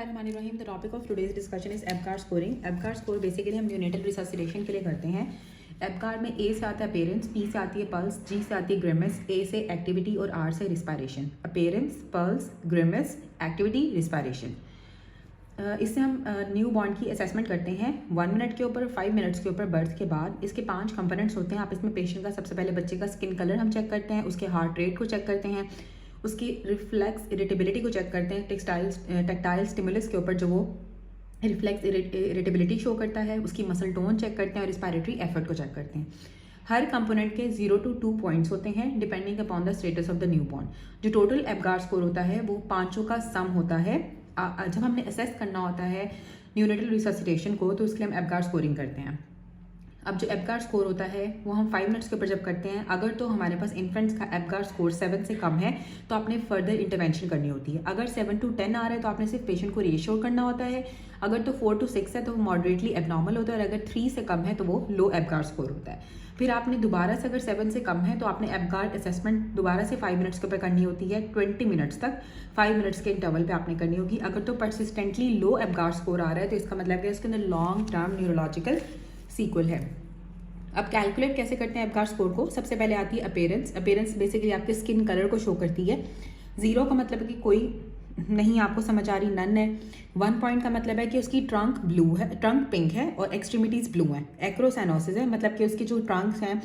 Bismillahirrahmanirrahim. The topic of today's discussion is ABGAR scoring. ABGAR score basically हम neonatal resuscitation के लिए करते हैं. ABGAR में A से आता है अपेरेंस, P से आती है पल्स, G से आती है ग्रिमेस, A से एक्टिविटी और R से respiration. Appearance, pulse, grimace, activity, respiration. इससे हम न्यू बॉर्न की असेसमेंट करते हैं 1 मिनट के ऊपर, 5 मिनट्स के ऊपर बर्थ के बाद. इसके 5 कंपोनेंट्स होते हैं. आप इसमें पेशेंट का सबसे पहले बच्चे का स्किन कलर हम चेक करते हैं, उसके हार्ट रेट को चेक करते हैं, उसकी रिफ्लेक्स इरिटेबिलिटी को चेक करते हैं. टेक्टाइल स्टिमुलस के ऊपर जो वो रिफ्लेक्स इरिटेबिलिटी शो करता है, उसकी मसल टोन चेक करते हैं और रिस्पायरेटरी एफर्ट को चेक करते हैं. हर कंपोनेंट के 0 to 2 पॉइंट्स होते हैं depending upon the status of the new born. जो टोटल एबगार स्कोर होता है वो पांचों का सम होता है. जब हमने असेस करना होता है न्यूनेटल रिससिटेशन को तो उसके लिए हम एबगार स्कोरिंग करते हैं. अब जो एबगार स्कोर होता है वो हम 5 मिनट्स के ऊपर जब करते हैं, अगर तो हमारे पास इन्फेंट्स का एबगार स्कोर 7 से कम है तो आपने फर्दर इंटरवेंशन करनी होती है. अगर 7 to 10 आ रहा है तो आपने सिर्फ पेशेंट को रीअश्योर करना होता है. अगर तो 4 to 6 है तो वो मॉडरेटली एबनॉर्मल होता है और अगर 3 से कम है तो वो लो एबगार स्कोर होता है. फिर आपने दोबारा से अगर 7 से कम है तो आपने एबगार असेसमेंट दोबारा से 5 मिनट्स के ऊपर करनी होती है. 20 मिनट्स तक 5 मिनट्स के इंटरवल पे आपने करनी होगी. अगर तो परसिस्टेंटली लो एबगार स्कोर आ रहा है तो इसका मतलब है उसके अंदर लॉन्ग टर्म न्यूरोलॉजिकल सीक्वल है. अब कैलकुलेट कैसे करते हैं एबगार स्कोर को? सबसे पहले आती है अपेरेंस. अपेरेंस बेसिकली आपके स्किन कलर को शो करती है. 0 का मतलब है कि कोई नहीं आपको समझ आ रही, नन है. 1 पॉइंट का मतलब है कि उसकी ट्रंक ब्लू है, ट्रंक पिंक है और एक्सट्रीमिटीज ब्लू है. एक्रोसाइनोसिस है, मतलब कि उसकी जो ट्रंक्स हैं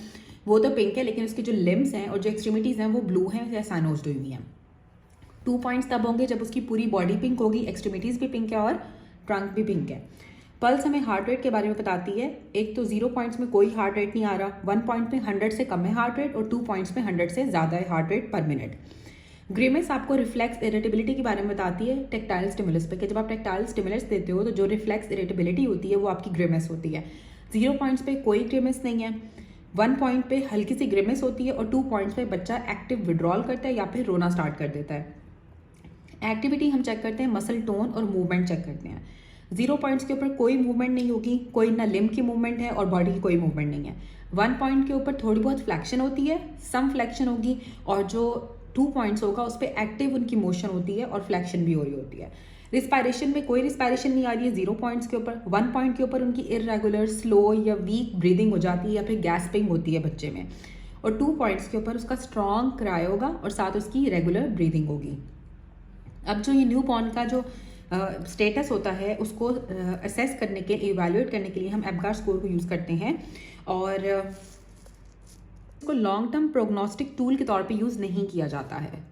वो तो पिंक है लेकिन उसकी जो लिम्स हैं और जो एक्सट्रीमिटीज हैं वो ब्लू हैं या साइनोस्ड हुई हैं. 2 पॉइंट्स तब होंगे जब उसकी पूरी बॉडी पिंक होगी, एक्सट्रीमिटीज भी पिंक है और ट्रंक भी पिंक है. पल्स हमें हार्ट रेट के बारे में बताती है. एक तो 0 पॉइंट्स में कोई हार्ट रेट नहीं आ रहा, 1 पॉइंट में 100 से कम है हार्ट रेट और 2 पॉइंट्स में 100 से ज़्यादा है हार्ट रेट पर मिनट. ग्रिमेस आपको रिफ्लेक्स इरिटेबिलिटी के बारे में बताती है टेक्टाइल स्टिमुलस पे, कि जब आप टेक्टाइल स्टिमुलस देते हो तो जो रिफ्लेक्स इरिटेबिलिटी होती है वो आपकी ग्रिमेस होती है. 0 पॉइंट्स पे कोई ग्रिमेस नहीं है, 1 पॉइंट पे हल्की सी ग्रिमेस होती है और 2 पॉइंट्स पे बच्चा एक्टिव विड्रॉल करता है या फिर रोना स्टार्ट कर देता है. एक्टिविटी हम चेक करते हैं, मसल टोन और मूवमेंट चेक करते हैं. 0 पॉइंट्स के ऊपर कोई मूवमेंट नहीं होगी, कोई ना लिम्ब की मूवमेंट है और बॉडी की कोई मूवमेंट नहीं है. 1 पॉइंट के ऊपर थोड़ी बहुत फ्लैक्शन होती है, सम फ्लैक्शन होगी और जो 2 पॉइंट्स होगा उस पर एक्टिव उनकी मोशन होती है और फ्लैक्शन भी हो रही होती है. रिस्पायरेशन में कोई रिस्पायरेशन नहीं आ रही है 0 पॉइंट्स के ऊपर. 1 पॉइंट के ऊपर उनकी इरेगुलर, स्लो या वीक ब्रीदिंग हो जाती है या फिर गैस्पिंग होती है बच्चे में. और 2 पॉइंट्स के ऊपर उसका स्ट्रॉन्ग क्राई होगा और साथ उसकी रेगुलर ब्रीदिंग होगी. अब जो ये न्यू बॉर्न का जो स्टेटस होता है उसको असेस करने के, इवैल्यूएट करने के लिए हम एबगार स्कोर को यूज़ करते हैं और इसको लॉन्ग टर्म प्रोग्नोस्टिक टूल के तौर पे यूज़ नहीं किया जाता है.